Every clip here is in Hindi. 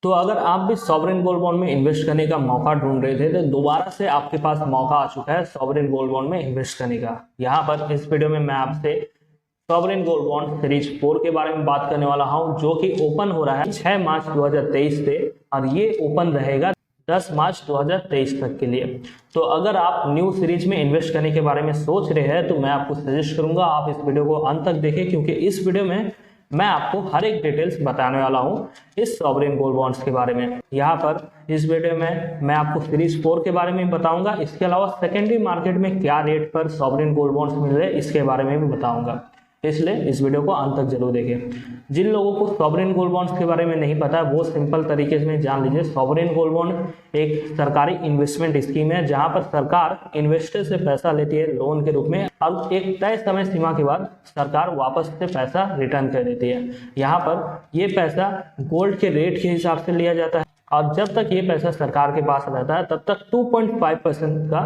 तो अगर आप भी सॉवरेन गोल्ड बॉन्ड में इन्वेस्ट करने का मौका ढूंढ रहे थे तो दोबारा से आपके पास मौका आ चुका है सॉवरेन गोल्ड बॉन्ड में इन्वेस्ट करने का। यहाँ पर इस वीडियो में मैं आपसे सॉवरेन गोल्ड बॉन्ड सीरीज 4 के बारे में बात करने वाला हूँ, जो कि ओपन हो रहा है 6 मार्च 2023 से और ये ओपन रहेगा 10 मार्च 2023 तक के लिए। तो अगर आप न्यू सीरीज में इन्वेस्ट करने के बारे में सोच रहे हैं तो मैं आपको सजेस्ट करूंगा आप इस वीडियो को अंत तक देखें, क्योंकि इस वीडियो में मैं आपको हर एक डिटेल्स बताने वाला हूँ इस सॉवरेन गोल्ड बॉन्ड्स के बारे में। यहाँ पर इस वीडियो में मैं आपको सीरीज 4 के बारे में बताऊंगा, इसके अलावा सेकेंडरी मार्केट में क्या रेट पर सॉवरेन गोल्ड बॉन्ड्स मिल रहे हैं इसके बारे में भी बताऊंगा, इसलिए इस वीडियो को अंत तक जरूर देखें। जिन लोगों को सॉवरेन गोल्ड बॉन्ड्स के बारे में नहीं पता है वो सिंपल तरीके से जान लीजिए। सॉवरेन गोल्ड बॉन्ड एक सरकारी इन्वेस्टमेंट स्कीम है जहां पर सरकार इन्वेस्टर से पैसा लेती है लोन के रूप में और एक तय समय सीमा के बाद सरकार वापस से पैसा रिटर्न कर देती है। यहाँ पर ये पैसा गोल्ड के रेट के हिसाब से लिया जाता है और जब तक ये पैसा सरकार के पास रहता है तब तक 2.5% का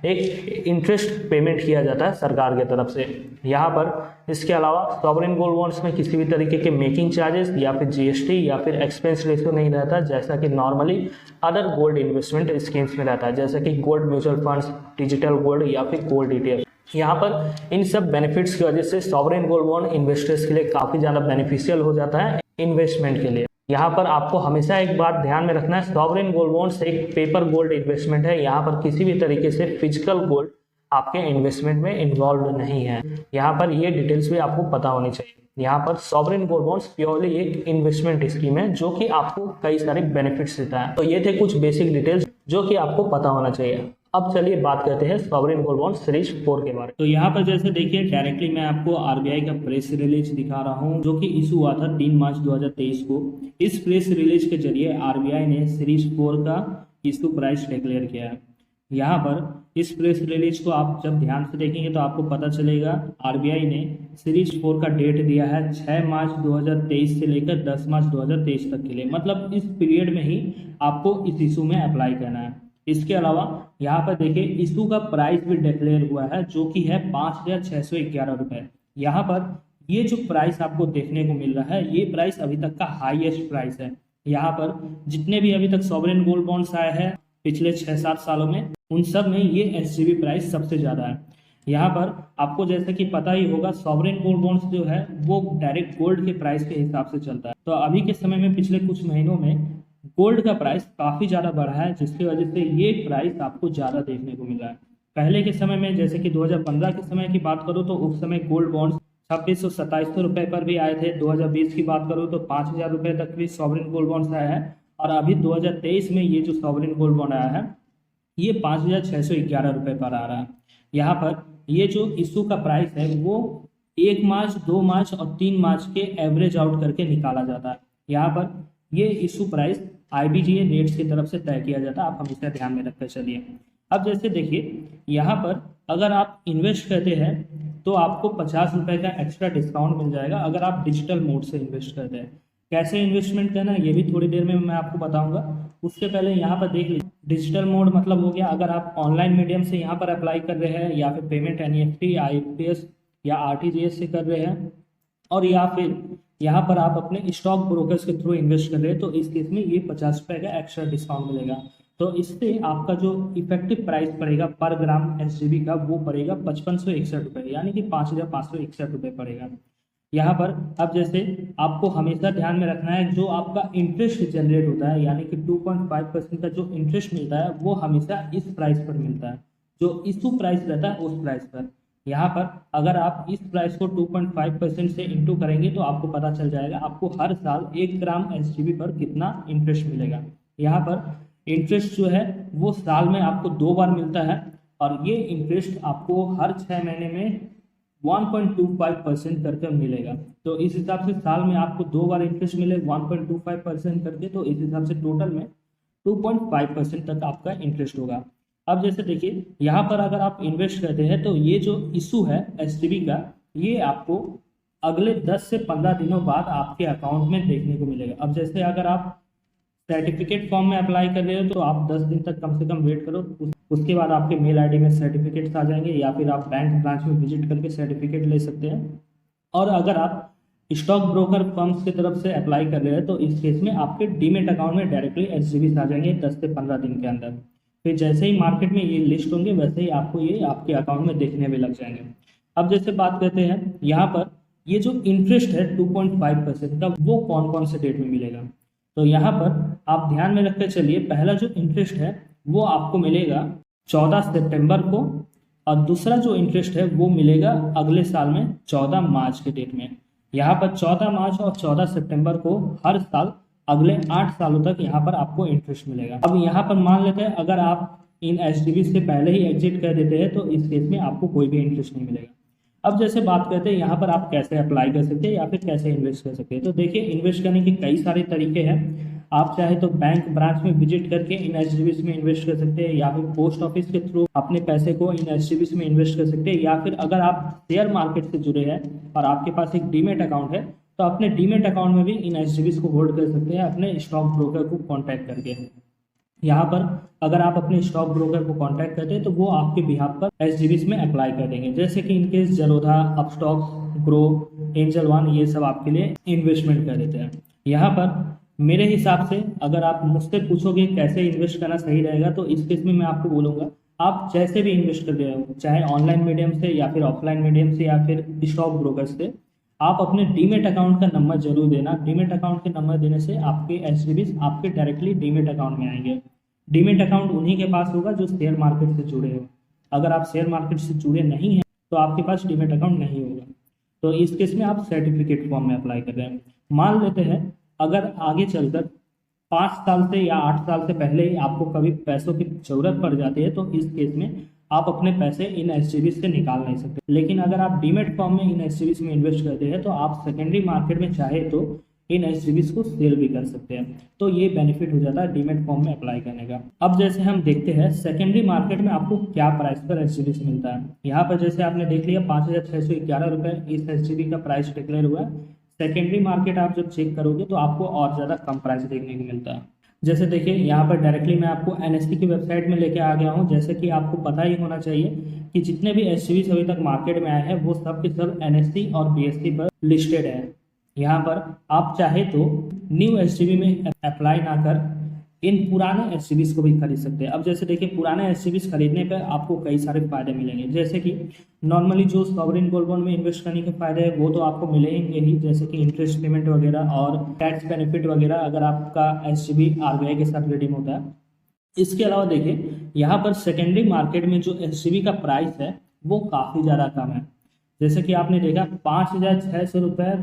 एक इंटरेस्ट पेमेंट किया जाता है सरकार की तरफ से। यहाँ पर इसके अलावा सॉवरेन गोल्ड बॉन्ड्स में किसी भी तरीके के मेकिंग चार्जेस या फिर जीएसटी या फिर एक्सपेंस रेशियो नहीं रहता, जैसा कि normally other gold investment schemes में रहता है, जैसे कि gold mutual funds, digital gold या फिर गोल्ड ETF। यहाँ पर इन सब बेनिफिट्स की वजह से सॉवरेन गोल्ड बॉन्ड इन्वेस्टर्स के लिए काफ़ी ज़्यादा बेनिफिशियल हो जाता है इन्वेस्टमेंट के लिए। यहाँ पर आपको हमेशा एक बात ध्यान में रखना है, सॉवरेन गोल्ड बॉन्ड्स एक पेपर गोल्ड इन्वेस्टमेंट है। यहाँ पर किसी भी तरीके से फिजिकल गोल्ड आपके इन्वेस्टमेंट में इन्वॉल्व नहीं है। यहाँ पर ये डिटेल्स भी आपको पता होनी चाहिए। यहाँ पर सॉवरेन गोल्ड बॉन्ड्स प्योरली एक इन्वेस्टमेंट स्कीम है जो कि आपको कई सारे बेनिफिट्स देता है। तो ये थे कुछ बेसिक डिटेल्स जो कि आपको पता होना चाहिए। अब चलिए बात करते हैं सॉवरेन गोल्ड बॉन्ड सीरीज 4 के बारे में। तो यहाँ पर जैसे देखिए डायरेक्टली मैं आपको आरबीआई का प्रेस रिलीज दिखा रहा हूँ जो कि इशू हुआ था 3 मार्च 2023 को। इस प्रेस रिलीज के जरिए आरबीआई ने सीरीज 4 का इशू प्राइस डिक्लेयर किया है। यहाँ पर इस प्रेस रिलीज को आप जब ध्यान से देखेंगे तो आपको पता चलेगा आरबीआई ने सीरीज 4 का डेट दिया है 6 मार्च 2023 से लेकर 10 मार्च 2023 तक के लिए, मतलब इस पीरियड में ही आपको इस इशू में अप्लाई करना है। इसके अलावा यहाँ पर देखिए इशू का प्राइस भी डिक्लेयर हुआ है जो कि है 5,611 रुपये। यहाँ पर ये जो प्राइस आपको देखने को मिल रहा है ये प्राइस अभी तक का हाईएस्ट प्राइस है। यहाँ पर जितने भी अभी तक सॉवरेन गोल्ड बॉन्ड्स आए हैं पिछले 6-7 सालों में उन सब में ये एसजीबी प्राइस सबसे ज़्यादा है। यहाँ पर आपको जैसे कि पता ही होगा सॉवरेन गोल्ड बॉन्ड्स जो है वो डायरेक्ट गोल्ड के प्राइस के हिसाब से चलता है। तो अभी के समय में पिछले कुछ महीनों में गोल्ड का प्राइस काफ़ी ज़्यादा बढ़ा है जिसकी वजह से ये प्राइस आपको ज़्यादा देखने को मिला है। पहले के समय में जैसे कि 2015 के समय की बात करूँ तो उस समय गोल्ड बॉन्ड्स 2600-2700 रुपये पर भी आए थे। 2020 की बात करूँ तो 5,000 रुपये तक भी सॉवरेन गोल्ड बॉन्ड्स आया है और अभी 2023 में ये जो सॉवरेन गोल्ड बॉन्ड आया है ये 5,611 रुपये पर आ रहा है। यहाँ पर ये जो इशू का प्राइस है वो 1 मार्च, 2 मार्च और 3 मार्च के एवरेज आउट करके निकाला जाता है। यहाँ पर ये इशू प्राइस IBGA रेट्स की तरफ से तय किया जाता है, आप हमेशा ध्यान में रखकर चलिए। अब जैसे देखिए यहाँ पर अगर आप इन्वेस्ट करते हैं तो आपको 50 रुपये का एक्स्ट्रा डिस्काउंट मिल जाएगा अगर आप डिजिटल मोड से इन्वेस्ट करते हैं। कैसे इन्वेस्टमेंट करना है ये भी थोड़ी देर में मैं आपको बताऊंगा। उसके पहले यहाँ पर देख लीजिए डिजिटल मोड मतलब हो गया अगर आप ऑनलाइन मीडियम से यहाँ पर अप्लाई कर रहे हैं या फिर पेमेंट NEFT, IPS या RTGS से कर रहे हैं और या फिर यहाँ पर आप अपने स्टॉक ब्रोकर्स के थ्रू इन्वेस्ट कर रहे हैं तो इस केस में ये 50 रुपये का एक्स्ट्रा डिस्काउंट मिलेगा। तो इससे आपका जो इफेक्टिव प्राइस पड़ेगा पर ग्राम SGB का वो पड़ेगा 5561 रुपये, यानी कि 5,561 रुपये पड़ेगा। यहाँ पर अब जैसे आपको हमेशा ध्यान में रखना है जो आपका इंटरेस्ट जनरेट होता है यानी कि 2.5% का जो इंटरेस्ट मिलता है वो हमेशा इस प्राइस पर मिलता है, जो इशू प्राइस रहता है उस प्राइस पर। यहाँ पर अगर आप इस प्राइस को 2.5% से इंटू करेंगे तो आपको पता चल जाएगा आपको हर साल 1 ग्राम SGB पर कितना इंटरेस्ट मिलेगा। यहाँ पर इंटरेस्ट जो है वो साल में आपको 2 बार मिलता है और ये इंटरेस्ट आपको हर 6 महीने में 1.25% करके मिलेगा। तो इस हिसाब से साल में आपको 2 बार इंटरेस्ट मिले 1.25% करके, तो इस हिसाब से टोटल में 2.5% तक आपका इंटरेस्ट होगा। अब जैसे देखिए यहाँ पर अगर आप इन्वेस्ट करते हैं तो ये जो इशू है SGB का ये आपको अगले 10 से 15 दिनों बाद आपके अकाउंट में देखने को मिलेगा। अब जैसे अगर आप सर्टिफिकेट फॉर्म में अप्लाई कर रहे हो तो आप 10 दिन तक कम से कम वेट करो, उसके बाद आपके मेल ID में सर्टिफिकेट्स आ जाएंगे या फिर आप बैंक ब्रांच में विजिट करके सर्टिफिकेट ले सकते हैं। और अगर आप स्टॉक ब्रोकर फर्म्स की तरफ से अप्लाई कर रहे हैं तो इस केस में आपके डीमेट अकाउंट में डायरेक्टली एसजीबी आ जाएंगे 10 से 15 दिन के अंदर। फिर जैसे ही मार्केट में ये लिस्ट होंगे वैसे ही आपको ये आपके अकाउंट में देखने में लग जाएंगे। अब जैसे बात करते हैं यहाँ पर ये जो इंटरेस्ट है 2.5% का वो कौन कौन से डेट में मिलेगा। तो यहाँ पर आप ध्यान में रखकर चलिए, पहला जो इंटरेस्ट है वो आपको मिलेगा 14 सितंबर को, और दूसरा जो इंटरेस्ट है वो मिलेगा अगले साल में 14 मार्च के डेट में। यहाँ पर 14 मार्च और 14 सितंबर को हर साल अगले 8 सालों तक यहाँ पर आपको इंटरेस्ट मिलेगा। अब यहाँ पर मान लेते हैं अगर आप इन एसडीबी से पहले ही एग्जिट कर देते हैं तो इस केस में आपको कोई भी इंटरेस्ट नहीं मिलेगा। अब जैसे बात करते हैं यहाँ पर आप कैसे अप्लाई कर सकते हैं या फिर कैसे इन्वेस्ट कर सकते हैं। तो देखिए, इन्वेस्ट करने के कई सारे तरीके हैं। आप चाहे तो बैंक ब्रांच में विजिट करके इन एसडीबीज में इन्वेस्ट कर सकते हैं, या फिर पोस्ट ऑफिस के थ्रू अपने पैसे को इन एसडीबीज में इन्वेस्ट कर सकते हैं, या फिर अगर आप शेयर मार्केट से जुड़े हैं और आपके पास एक डीमेट अकाउंट है तो अपने डीमेट अकाउंट में भी इन एसडीबीज को होल्ड कर सकते हैं अपने स्टॉक ब्रोकर को कॉन्टैक्ट करके। यहाँ पर अगर आप अपने स्टॉक ब्रोकर को कांटेक्ट करते हैं तो वो आपके बिहाफ पर एसजीबीस में अप्लाई कर देंगे, जैसे कि in case Zerodha, Upstox, Groww, Angel One, ये सब आपके लिए इन्वेस्टमेंट कर देते हैं। यहाँ पर मेरे हिसाब से अगर आप मुझसे पूछोगे कैसे इन्वेस्ट करना सही रहेगा तो इस केस में मैं आपको बोलूँगा आप जैसे भी इन्वेस्ट कर रहे हो, चाहे ऑनलाइन मीडियम से या फिर ऑफलाइन मीडियम से या फिर स्टॉक ब्रोकर से, आप अपने डीमेट अकाउंट का नंबर जरूर देना। डीमेट अकाउंट के नंबर देने से आपके एसडीबीज आपके डायरेक्टली डीमेट अकाउंट में आएंगे। डीमेट अकाउंट उन्हीं के पास होगा जो शेयर मार्केट से जुड़े हो। अगर आप शेयर मार्केट से जुड़े नहीं हैं तो आपके पास डीमेट अकाउंट नहीं होगा। तो इस केस में आप सर्टिफिकेट फॉर्म में अप्लाई कर रहे हैं। मान लेते हैं अगर आगे चलकर 5 साल से या 8 साल से पहले ही आपको कभी पैसों की जरूरत पड़ जाती है तो इस केस में आप अपने पैसे इन एसजीबी से निकाल नहीं सकते। लेकिन अगर आप डीमेट फॉर्म में इन एसजीबी में इन्वेस्ट करते हैं तो आप सेकेंडरी मार्केट में चाहे तो इन एसजीबीज को सेल भी कर सकते हैं। तो ये बेनिफिट हो जाता है डीमेट फॉर्म में अप्लाई करने का। अब जैसे हम देखते हैं सेकेंडरी मार्केट में आपको क्या प्राइस पर एसजीबी मिलता है। यहाँ पर जैसे आपने देख लिया 5,611 रुपये इस एसजीबी का प्राइस डिक्लेयर हुआ है। सेकेंडरी मार्केट आप जब चेक करोगे तो आपको और ज़्यादा कम प्राइस देखने को मिलता है। जैसे देखिए यहाँ पर डायरेक्टली मैं आपको एनएससी की वेबसाइट में लेके आ गया हूँ। जैसे कि आपको पता ही होना चाहिए कि जितने भी एसजीबीज अभी तक मार्केट में आए हैं वो सब के सब एनएससी और बीएससी पर लिस्टेड है। यहाँ पर आप चाहे तो न्यू एसजीबी में अप्लाई ना कर इन पुराने एसजीबीज को भी खरीद सकते हैं। अब जैसे देखिए, पुराने एसजीबीज खरीदने पर आपको कई सारे फायदे मिलेंगे। जैसे कि नॉर्मली जो सॉवरेन गोल्ड बॉन्ड में इन्वेस्ट करने के फायदे हैं वो तो आपको मिलेंगे ही, जैसे कि इंटरेस्ट पेमेंट वगैरह और टैक्स बेनिफिट वगैरह अगर आपका एसजीबी आरबीआई के साथ रिडीम होता है। इसके अलावा देखिए, यहाँ पर सेकेंडरी मार्केट में जो एसजीबी का प्राइस है वो काफ़ी ज़्यादा कम है। जैसे कि आपने देखा 5,600 रुपये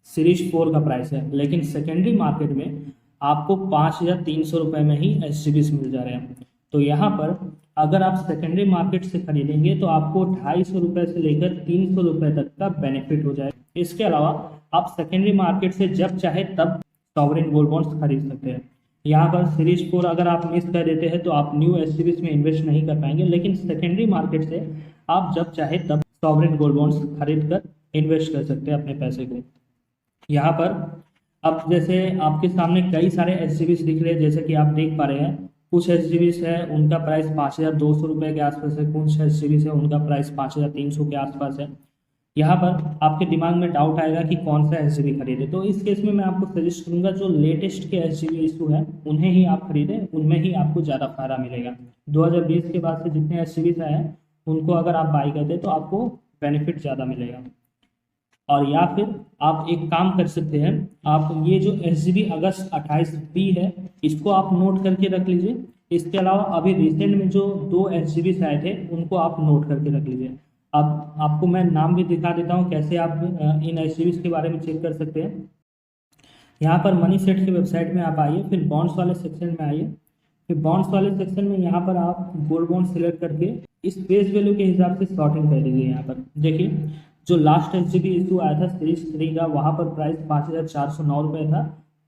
सीरीज 4 का प्राइस है, लेकिन सेकेंडरी मार्केट में आपको 5,300 रुपये में ही एसजीबीज मिल जा रहे हैं। तो यहाँ पर अगर आप सेकेंडरी मार्केट से खरीदेंगे तो आपको 250 रुपये से लेकर 300 रुपये तक का बेनिफिट हो जाएगा। इसके अलावा आप सेकेंडरी मार्केट से जब चाहे तब सॉवरेन गोल्ड बॉन्ड्स खरीद सकते हैं। यहाँ पर सीरीज 4 अगर आप मिस कर देते हैं तो आप न्यू एसजीबीज में इन्वेस्ट नहीं कर पाएंगे, लेकिन सेकेंडरी मार्केट से आप जब चाहे तब सॉवरेन गोल्ड बॉन्ड्स खरीद कर इन्वेस्ट कर सकते हैं अपने पैसे को। यहाँ पर अब जैसे आपके सामने कई सारे एसजीबीज दिख रहे हैं, जैसे कि आप देख पा रहे हैं कुछ एसजीबीज है उनका प्राइस 5,200 रुपये के आसपास है, कुछ एसजीबीज है उनका प्राइस 5,300 के आसपास है। यहाँ पर आपके दिमाग में डाउट आएगा कि कौन सा एसजीबी खरीदे, तो इस केस में मैं आपको सजेस्ट करूंगा जो लेटेस्ट के एसजीबी इशू है उन्हें ही आप खरीदें, उनमें ही आपको ज़्यादा फायदा मिलेगा। 2020 के बाद से जितने एसजीबीज आए हैं उनको अगर आप बाई करते तो आपको बेनिफिट ज़्यादा मिलेगा। और या फिर आप एक काम कर सकते हैं, आप ये जो एसजीबी अगस्त 28 बी है इसको आप नोट करके रख लीजिए। इसके अलावा अभी रिसेंट में जो 2 एसजीबी आए थे उनको आप नोट करके रख लीजिए। अब आपको मैं नाम भी दिखा देता हूँ कैसे आप इन एसजीबीज के बारे में चेक कर सकते हैं। यहाँ पर मनी सेट की वेबसाइट में आप आइए, फिर बॉन्ड्स वाले सेक्शन में आइए, फिर बॉन्ड्स वाले सेक्शन में यहाँ पर आप गोल्ड बॉन्ड सिलेक्ट करके इस फेस वैल्यू के हिसाब से सॉर्टिंग कर लीजिए। यहाँ पर देखिए जो लास्ट एसजीबी इशू आया था सीरीज 3 का, वहाँ पर प्राइस 5,409 रुपये था,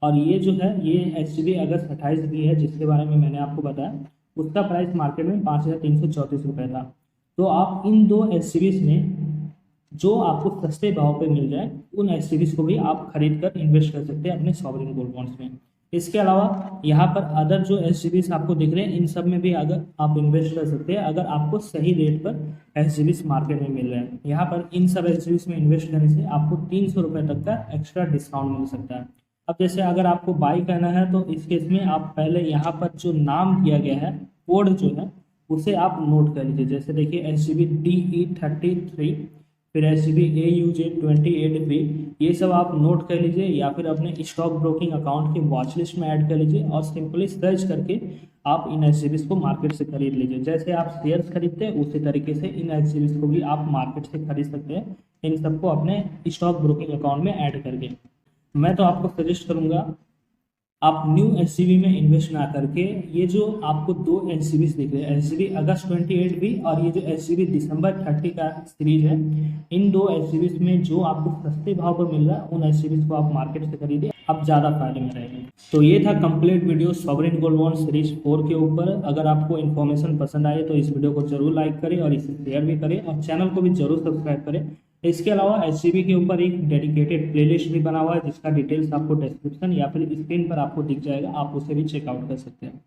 और ये जो है ये एसजीबी अगस्त 28 बी है जिसके बारे में मैंने आपको बताया, उसका प्राइस मार्केट में 5,334 रुपये था। तो आप इन 2 एसजीबीज में जो आपको सस्ते भाव पे मिल जाए उन एसजीबीज को भी आप खरीद कर इन्वेस्ट कर सकते हैं अपने सॉवरेन गोल्ड बॉन्ड्स में। इसके अलावा यहाँ पर अदर जो एस आपको दिख रहे हैं, इन सब में भी अगर आप इन्वेस्ट कर सकते हैं अगर आपको सही रेट पर एस मार्केट में मिल रहे हैं। यहाँ पर इन सब एस में इन्वेस्ट करने से आपको 300 रुपये तक का एक्स्ट्रा डिस्काउंट मिल सकता है। अब जैसे अगर आपको बाई करना है तो इस केस में आप पहले यहाँ पर जो नाम दिया गया है, कोड जो है उसे आप नोट कर लीजिए। जैसे देखिए SGB DE33, फिर SGB AUJ28V, ये सब आप नोट कर लीजिए या फिर अपने स्टॉक ब्रोकिंग अकाउंट की वॉच लिस्ट में ऐड कर लीजिए और सिंपली सर्च करके आप इन एस को मार्केट से खरीद लीजिए। जैसे आप शेयर्स खरीदते हैं उसी तरीके से इन एस को भी आप मार्केट से खरीद सकते हैं, इन सबको अपने स्टॉक ब्रोकिंग अकाउंट में ऐड करके। मैं तो आपको सजेस्ट करूंगा आप न्यू एससीबी में इन्वेस्ट ना करके ये जो आपको दो एससीबी दिख रहे हैं, एससीबी अगस्त 28 भी और ये जो एससीबी दिसंबर 30 का सीरीज है, इन दो एससीबी में जो आपको सस्ते भाव पर मिल रहा है उन एससीबी को आप मार्केट से खरीदे, आप ज़्यादा फायदे में रहेंगे। तो ये था complete video sovereign gold bond series 4 के ऊपर। अगर आपको इन्फॉर्मेशन पसंद आए तो इस वीडियो को जरूर लाइक करें और इसे शेयर भी करें और चैनल को भी जरूर सब्सक्राइब करें। इसके अलावा एससीबी के ऊपर एक डेडिकेटेड प्लेलिस्ट भी बना हुआ है जिसका डिटेल्स आपको डिस्क्रिप्शन या फिर स्क्रीन पर आपको दिख जाएगा, आप उसे भी चेकआउट कर सकते हैं।